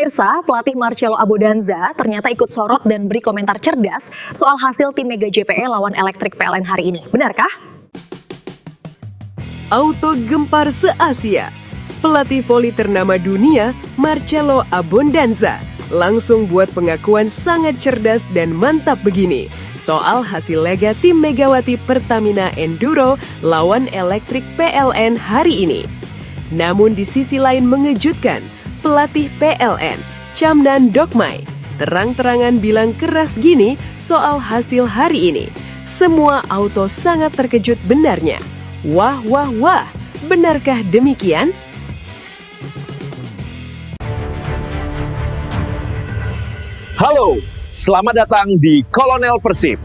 Pemirsa, pelatih Marcelo Abbondanza ternyata ikut sorot dan beri komentar cerdas soal hasil tim Mega JPE lawan Elektrik PLN hari ini. Benarkah? Auto gempar se-Asia. Pelatih voli ternama dunia, Marcelo Abbondanza, langsung buat pengakuan sangat cerdas dan mantap begini soal hasil laga tim Megawati Pertamina Enduro lawan Elektrik PLN hari ini. Namun di sisi lain mengejutkan, pelatih PLN, Chamnan Dokmai, terang-terangan bilang keras gini soal hasil hari ini. Semua auto sangat terkejut benarnya. Wah, wah, wah, benarkah demikian? Halo, selamat datang di Kolonel Persib.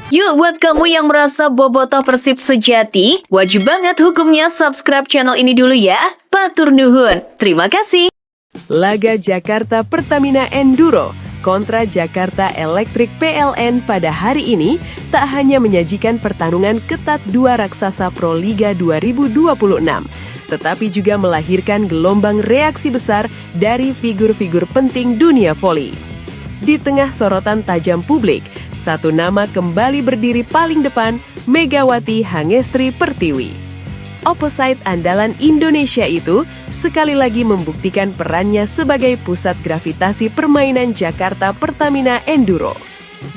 Yuk, buat kamu yang merasa bobotoh Persib sejati, wajib banget hukumnya subscribe channel ini dulu ya. Patur nuhun, terima kasih. Laga Jakarta Pertamina Enduro kontra Jakarta Elektrik PLN pada hari ini tak hanya menyajikan pertarungan ketat dua raksasa Pro Liga 2026, tetapi juga melahirkan gelombang reaksi besar dari figur-figur penting dunia voli. Di tengah sorotan tajam publik, satu nama kembali berdiri paling depan, Megawati Hangestri Pertiwi. Opposite andalan Indonesia itu sekali lagi membuktikan perannya sebagai pusat gravitasi permainan Jakarta Pertamina Enduro.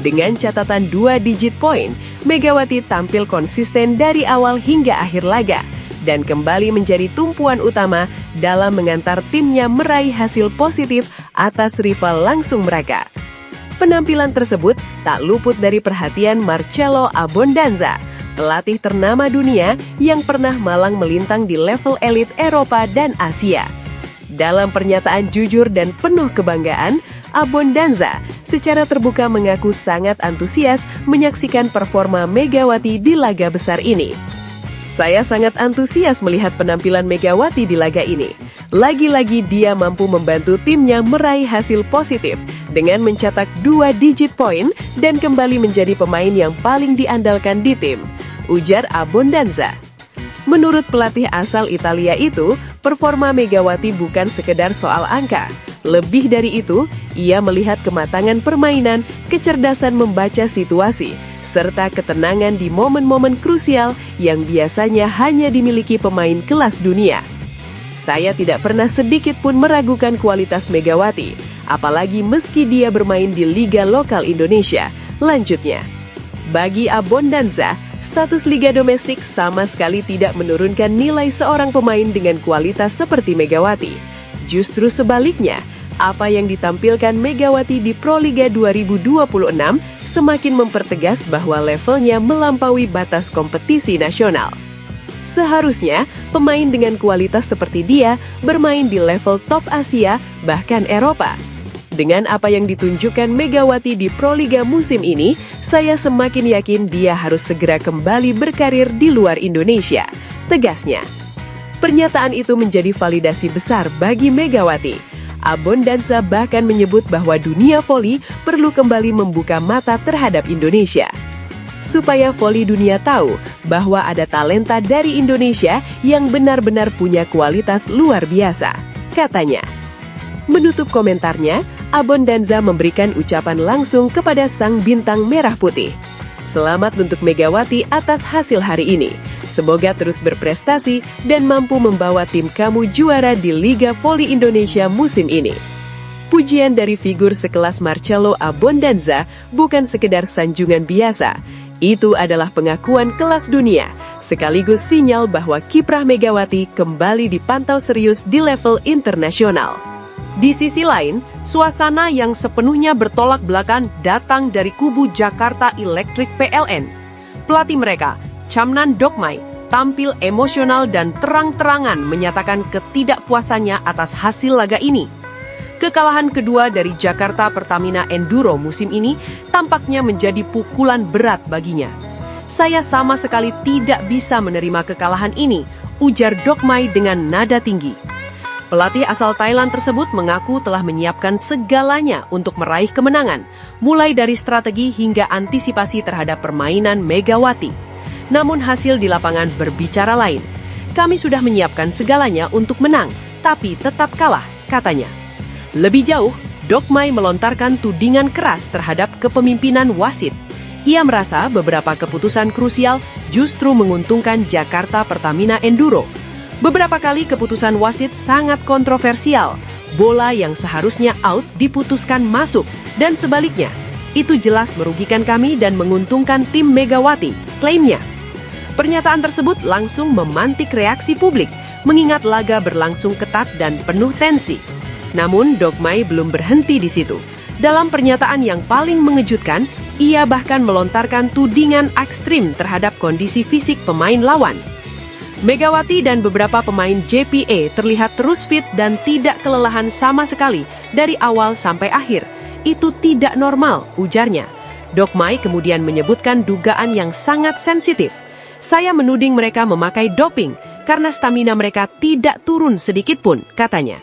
Dengan catatan 2 digit poin, Megawati tampil konsisten dari awal hingga akhir laga dan kembali menjadi tumpuan utama dalam mengantar timnya meraih hasil positif atas rival langsung mereka. Penampilan tersebut tak luput dari perhatian Marcelo Abbondanza, pelatih ternama dunia yang pernah malang melintang di level elit Eropa dan Asia. Dalam pernyataan jujur dan penuh kebanggaan, Abbondanza secara terbuka mengaku sangat antusias menyaksikan performa Megawati di laga besar ini. Saya sangat antusias melihat penampilan Megawati di laga ini. Lagi-lagi dia mampu membantu timnya meraih hasil positif dengan mencetak 2 digit poin dan kembali menjadi pemain yang paling diandalkan di tim, ujar Abbondanza. Menurut pelatih asal Italia itu, performa Megawati bukan sekedar soal angka. Lebih dari itu, ia melihat kematangan permainan, kecerdasan membaca situasi, serta ketenangan di momen-momen krusial yang biasanya hanya dimiliki pemain kelas dunia. Saya tidak pernah sedikit pun meragukan kualitas Megawati, apalagi meski dia bermain di liga lokal Indonesia. Lanjutnya, bagi Abbondanza, status liga domestik sama sekali tidak menurunkan nilai seorang pemain dengan kualitas seperti Megawati. Justru sebaliknya, apa yang ditampilkan Megawati di Pro Liga 2026 semakin mempertegas bahwa levelnya melampaui batas kompetisi nasional. Seharusnya, pemain dengan kualitas seperti dia bermain di level top Asia, bahkan Eropa. Dengan apa yang ditunjukkan Megawati di Pro Liga musim ini, saya semakin yakin dia harus segera kembali berkarir di luar Indonesia, tegasnya. Pernyataan itu menjadi validasi besar bagi Megawati. Abbondanza bahkan menyebut bahwa dunia voli perlu kembali membuka mata terhadap Indonesia. Supaya voli dunia tahu bahwa ada talenta dari Indonesia yang benar-benar punya kualitas luar biasa, katanya. Menutup komentarnya, Abbondanza memberikan ucapan langsung kepada sang bintang merah putih. Selamat untuk Megawati atas hasil hari ini. Semoga terus berprestasi dan mampu membawa tim kamu juara di Liga Voli Indonesia musim ini. Pujian dari figur sekelas Marcelo Abbondanza bukan sekedar sanjungan biasa. Itu adalah pengakuan kelas dunia, sekaligus sinyal bahwa kiprah Megawati kembali dipantau serius di level internasional. Di sisi lain, suasana yang sepenuhnya bertolak belakang datang dari kubu Jakarta Elektrik PLN. Pelatih mereka, Chamnan Dokmai, tampil emosional dan terang-terangan menyatakan ketidakpuasannya atas hasil laga ini. Kekalahan kedua dari Jakarta Pertamina Enduro musim ini tampaknya menjadi pukulan berat baginya. Saya sama sekali tidak bisa menerima kekalahan ini, ujar Dokmai dengan nada tinggi. Pelatih asal Thailand tersebut mengaku telah menyiapkan segalanya untuk meraih kemenangan, mulai dari strategi hingga antisipasi terhadap permainan Megawati. Namun hasil di lapangan berbicara lain. Kami sudah menyiapkan segalanya untuk menang, tapi tetap kalah, katanya. Lebih jauh, Dokmay melontarkan tudingan keras terhadap kepemimpinan wasit. Ia merasa beberapa keputusan krusial justru menguntungkan Jakarta Pertamina Enduro. Beberapa kali keputusan wasit sangat kontroversial. Bola yang seharusnya out diputuskan masuk, dan sebaliknya. Itu jelas merugikan kami dan menguntungkan tim Megawati, klaimnya. Pernyataan tersebut langsung memantik reaksi publik, mengingat laga berlangsung ketat dan penuh tensi. Namun, Dokmay belum berhenti di situ. Dalam pernyataan yang paling mengejutkan, ia bahkan melontarkan tudingan ekstrim terhadap kondisi fisik pemain lawan. Megawati dan beberapa pemain JPA terlihat terus fit dan tidak kelelahan sama sekali dari awal sampai akhir. Itu tidak normal, ujarnya. Dokmay kemudian menyebutkan dugaan yang sangat sensitif. Saya menuding mereka memakai doping karena stamina mereka tidak turun sedikit pun, katanya.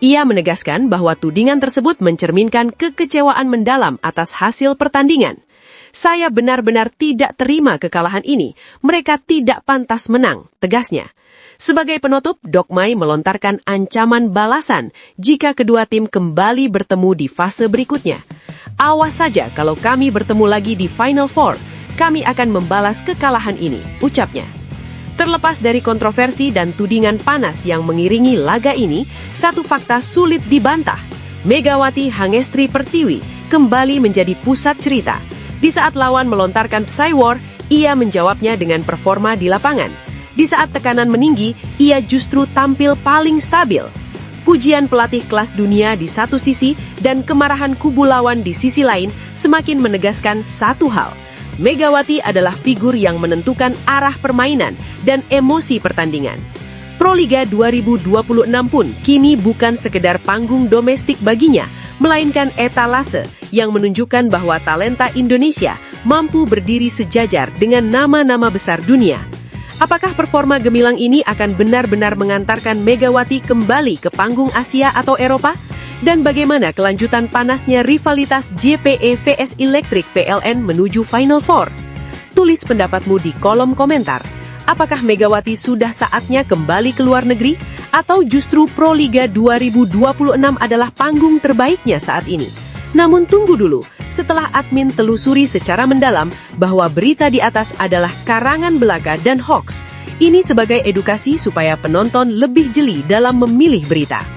Ia menegaskan bahwa tudingan tersebut mencerminkan kekecewaan mendalam atas hasil pertandingan. Saya benar-benar tidak terima kekalahan ini. Mereka tidak pantas menang, tegasnya. Sebagai penutup, Dokmay melontarkan ancaman balasan jika kedua tim kembali bertemu di fase berikutnya. Awas saja kalau kami bertemu lagi di Final Four, kami akan membalas kekalahan ini, ucapnya. Terlepas dari kontroversi dan tudingan panas yang mengiringi laga ini, satu fakta sulit dibantah. Megawati Hangestri Pertiwi kembali menjadi pusat cerita. Di saat lawan melontarkan Psy-War, ia menjawabnya dengan performa di lapangan. Di saat tekanan meninggi, ia justru tampil paling stabil. Pujian pelatih kelas dunia di satu sisi dan kemarahan kubu lawan di sisi lain semakin menegaskan satu hal. Megawati adalah figur yang menentukan arah permainan dan emosi pertandingan. Proliga 2026 pun kini bukan sekedar panggung domestik baginya, melainkan etalase yang menunjukkan bahwa talenta Indonesia mampu berdiri sejajar dengan nama-nama besar dunia. Apakah performa gemilang ini akan benar-benar mengantarkan Megawati kembali ke panggung Asia atau Eropa? Dan bagaimana kelanjutan panasnya rivalitas JPE vs Electric PLN menuju Final Four? Tulis pendapatmu di kolom komentar. Apakah Megawati sudah saatnya kembali ke luar negeri? Atau justru Proliga 2026 adalah panggung terbaiknya saat ini? Namun tunggu dulu, setelah admin telusuri secara mendalam bahwa berita di atas adalah karangan belaka dan hoax. Ini sebagai edukasi supaya penonton lebih jeli dalam memilih berita.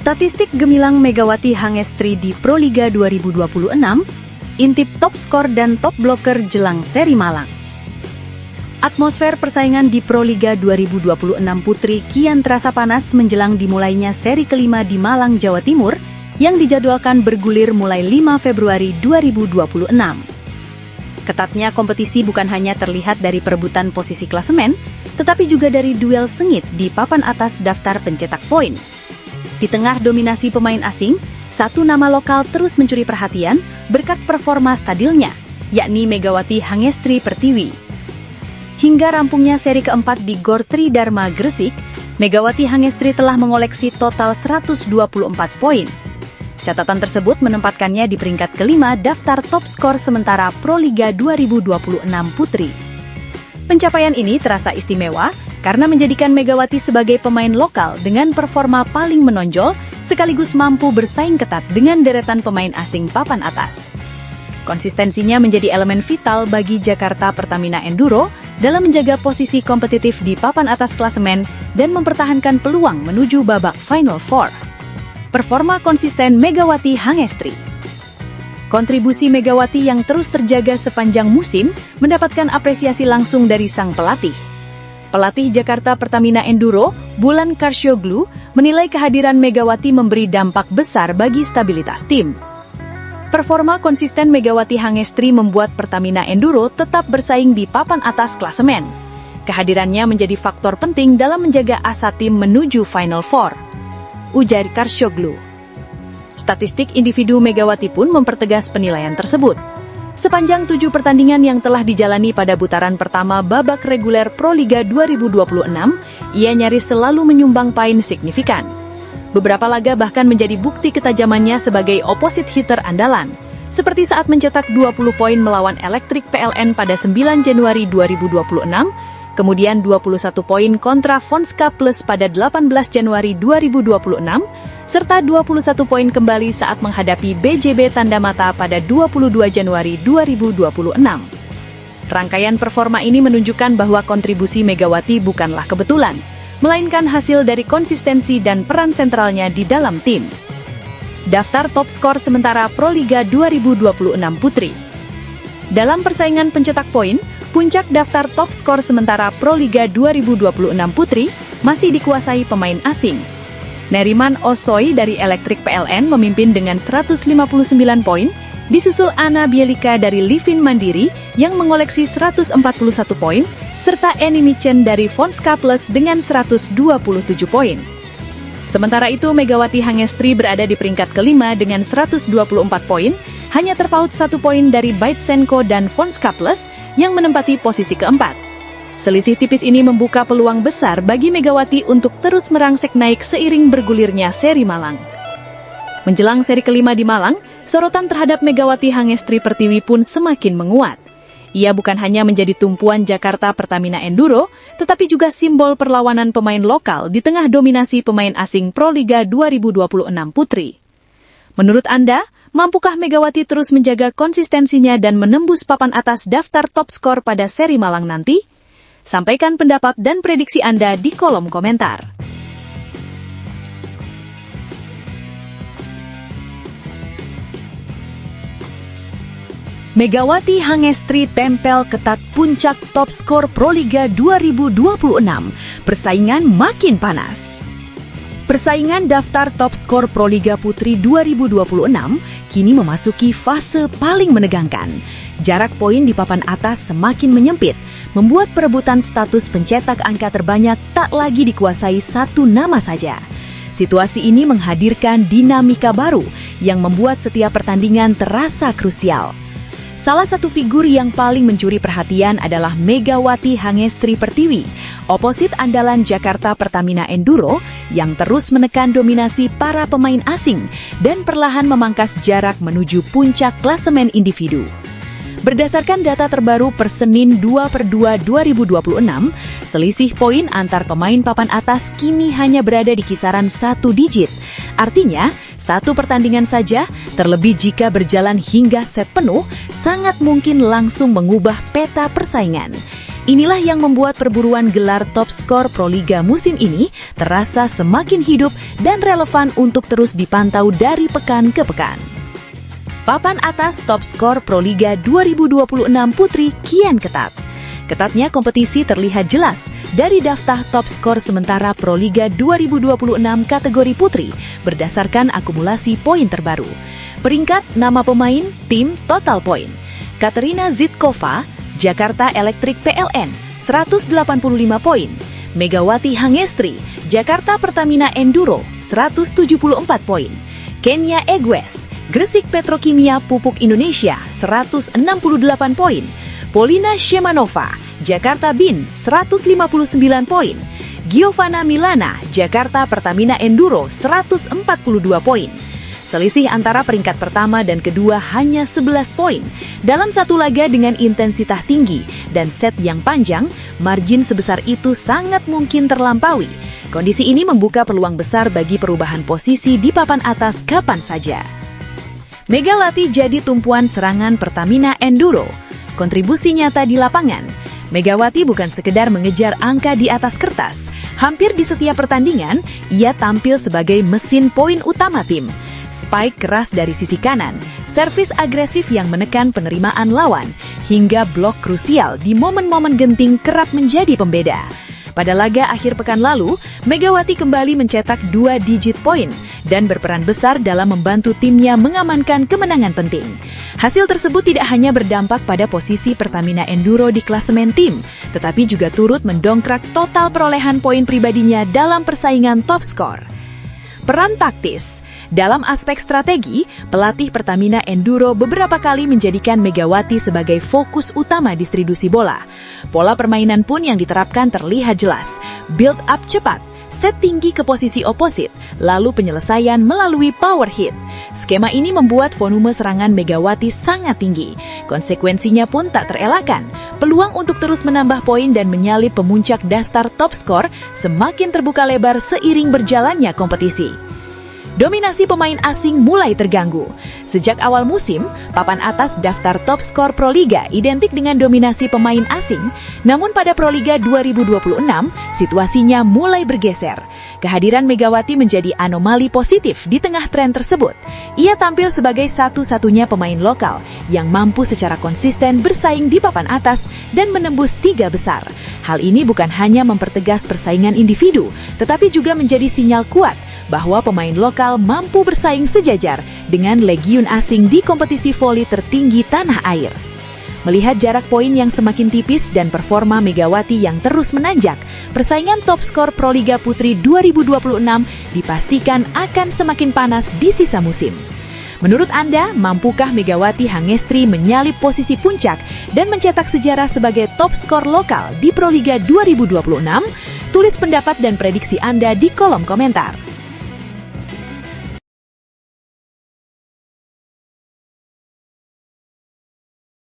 Statistik gemilang Megawati Hangestri di Proliga 2026, intip top skor dan top blocker jelang seri Malang. Atmosfer persaingan di Proliga 2026 Putri kian terasa panas menjelang dimulainya seri kelima di Malang, Jawa Timur, yang dijadwalkan bergulir mulai 5 Februari 2026. Ketatnya kompetisi bukan hanya terlihat dari perebutan posisi klasemen, tetapi juga dari duel sengit di papan atas daftar pencetak poin. Di tengah dominasi pemain asing, satu nama lokal terus mencuri perhatian berkat performa stabilnya, yakni Megawati Hangestri Pertiwi. Hingga rampungnya seri keempat di Gor Tridharma Gresik, Megawati Hangestri telah mengoleksi total 124 poin. Catatan tersebut menempatkannya di peringkat kelima daftar top skor sementara Proliga 2026 Putri. Pencapaian ini terasa istimewa karena menjadikan Megawati sebagai pemain lokal dengan performa paling menonjol sekaligus mampu bersaing ketat dengan deretan pemain asing papan atas. Konsistensinya menjadi elemen vital bagi Jakarta Pertamina Enduro dalam menjaga posisi kompetitif di papan atas klasemen dan mempertahankan peluang menuju babak Final Four. Performa konsisten Megawati Hangestri. Kontribusi Megawati yang terus terjaga sepanjang musim mendapatkan apresiasi langsung dari sang pelatih. Pelatih Jakarta Pertamina Enduro, Bulan Karsyoglu, menilai kehadiran Megawati memberi dampak besar bagi stabilitas tim. Performa konsisten Megawati Hangestri membuat Pertamina Enduro tetap bersaing di papan atas klasemen. Kehadirannya menjadi faktor penting dalam menjaga asa tim menuju Final Four, ujar Karsyoglu. Statistik individu Megawati pun mempertegas penilaian tersebut. Sepanjang 7 pertandingan yang telah dijalani pada putaran pertama babak reguler Proliga 2026, ia nyaris selalu menyumbang poin signifikan. Beberapa laga bahkan menjadi bukti ketajamannya sebagai opposite hitter andalan. seperti saat mencetak 20 poin melawan Elektrik PLN pada 9 Januari 2026, kemudian 21 poin kontra Fonska Plus pada 18 Januari 2026, serta 21 poin kembali saat menghadapi BJB Tanda Mata pada 22 Januari 2026. Rangkaian performa ini menunjukkan bahwa kontribusi Megawati bukanlah kebetulan, melainkan hasil dari konsistensi dan peran sentralnya di dalam tim. Daftar top skor sementara Proliga 2026 Putri. Dalam persaingan pencetak poin, puncak daftar top skor sementara Proliga 2026 Putri masih dikuasai pemain asing. Neriman Osoy dari Elektrik PLN memimpin dengan 159 poin, disusul Anna Bielika dari Livin Mandiri yang mengoleksi 141 poin, serta Eni Michen dari Fonska Plus dengan 127 poin. Sementara itu, Megawati Hangestri berada di peringkat kelima dengan 124 poin, hanya terpaut 1 poin dari Baitsenko dan Fonska Plus yang menempati posisi keempat. Selisih tipis ini membuka peluang besar bagi Megawati untuk terus merangsek naik seiring bergulirnya seri Malang. Menjelang seri kelima di Malang, sorotan terhadap Megawati Hangestri Pertiwi pun semakin menguat. Ia bukan hanya menjadi tumpuan Jakarta Pertamina Enduro, tetapi juga simbol perlawanan pemain lokal di tengah dominasi pemain asing Proliga 2026 Putri. Menurut Anda, mampukah Megawati terus menjaga konsistensinya dan menembus papan atas daftar top skor pada seri Malang nanti? Sampaikan pendapat dan prediksi Anda di kolom komentar. Megawati Hangestri tempel ketat puncak top skor Proliga 2026. Persaingan makin panas. Persaingan daftar top skor Proliga Putri 2026 kini memasuki fase paling menegangkan. Jarak poin di papan atas semakin menyempit, membuat perebutan status pencetak angka terbanyak tak lagi dikuasai satu nama saja. Situasi ini menghadirkan dinamika baru yang membuat setiap pertandingan terasa krusial. Salah satu figur yang paling mencuri perhatian adalah Megawati Hangestri Pertiwi, oposit andalan Jakarta Pertamina Enduro yang terus menekan dominasi para pemain asing dan perlahan memangkas jarak menuju puncak klasemen individu. Berdasarkan data terbaru per Senin 2/2/2026, selisih poin antar pemain papan atas kini hanya berada di kisaran 1 digit. Artinya, satu pertandingan saja, terlebih jika berjalan hingga set penuh, sangat mungkin langsung mengubah peta persaingan. Inilah yang membuat perburuan gelar top skor Proliga musim ini terasa semakin hidup dan relevan untuk terus dipantau dari pekan ke pekan. Papan atas top skor Proliga 2026 Putri kian ketat. Ketatnya kompetisi terlihat jelas dari daftar top skor sementara Proliga 2026 kategori Putri berdasarkan akumulasi poin terbaru. Peringkat nama pemain, tim, total poin. Katerina Zitkova, Jakarta Elektrik PLN, 185 poin. Megawati Hangestri, Jakarta Pertamina Enduro, 174 poin. Kenya Egwes, Gresik Petrokimia Pupuk Indonesia, 168 poin. Polina Shemanova, Jakarta BIN, 159 poin. Giovanna Milana, Jakarta Pertamina Enduro, 142 poin. Selisih antara peringkat pertama dan kedua hanya 11 poin. Dalam satu laga dengan intensitas tinggi dan set yang panjang, margin sebesar itu sangat mungkin terlampaui. Kondisi ini membuka peluang besar bagi perubahan posisi di papan atas kapan saja. Megawati jadi tumpuan serangan Pertamina Enduro. Kontribusi nyata di lapangan. Megawati bukan sekedar mengejar angka di atas kertas. Hampir di setiap pertandingan, ia tampil sebagai mesin poin utama tim. Spike keras dari sisi kanan, servis agresif yang menekan penerimaan lawan, hingga blok krusial di momen-momen genting kerap menjadi pembeda. Pada laga akhir pekan lalu, Megawati kembali mencetak 2 digit poin dan berperan besar dalam membantu timnya mengamankan kemenangan penting. Hasil tersebut tidak hanya berdampak pada posisi Pertamina Enduro di klasemen tim, tetapi juga turut mendongkrak total perolehan poin pribadinya dalam persaingan top skor. Peran taktis. Dalam aspek strategi, pelatih Pertamina Enduro beberapa kali menjadikan Megawati sebagai fokus utama distribusi bola. Pola permainan pun yang diterapkan terlihat jelas. Build up cepat, set tinggi ke posisi oposit, lalu penyelesaian melalui power hit. Skema ini membuat volume serangan Megawati sangat tinggi. Konsekuensinya pun tak terelakkan. Peluang untuk terus menambah poin dan menyalip pemuncak daftar top skor semakin terbuka lebar seiring berjalannya kompetisi. Dominasi pemain asing mulai terganggu. Sejak awal musim, papan atas daftar top skor Proliga identik dengan dominasi pemain asing, namun pada Proliga 2026, situasinya mulai bergeser. Kehadiran Megawati menjadi anomali positif di tengah tren tersebut. Ia tampil sebagai satu-satunya pemain lokal yang mampu secara konsisten bersaing di papan atas dan menembus 3 besar. Hal ini bukan hanya mempertegas persaingan individu, tetapi juga menjadi sinyal kuat bahwa pemain lokal mampu bersaing sejajar dengan legiun asing di kompetisi voli tertinggi tanah air. Melihat jarak poin yang semakin tipis dan performa Megawati yang terus menanjak, persaingan top skor Proliga Putri 2026 dipastikan akan semakin panas di sisa musim. Menurut Anda, mampukah Megawati Hangestri menyalip posisi puncak dan mencetak sejarah sebagai top skor lokal di Proliga 2026? Tulis pendapat dan prediksi Anda di kolom komentar.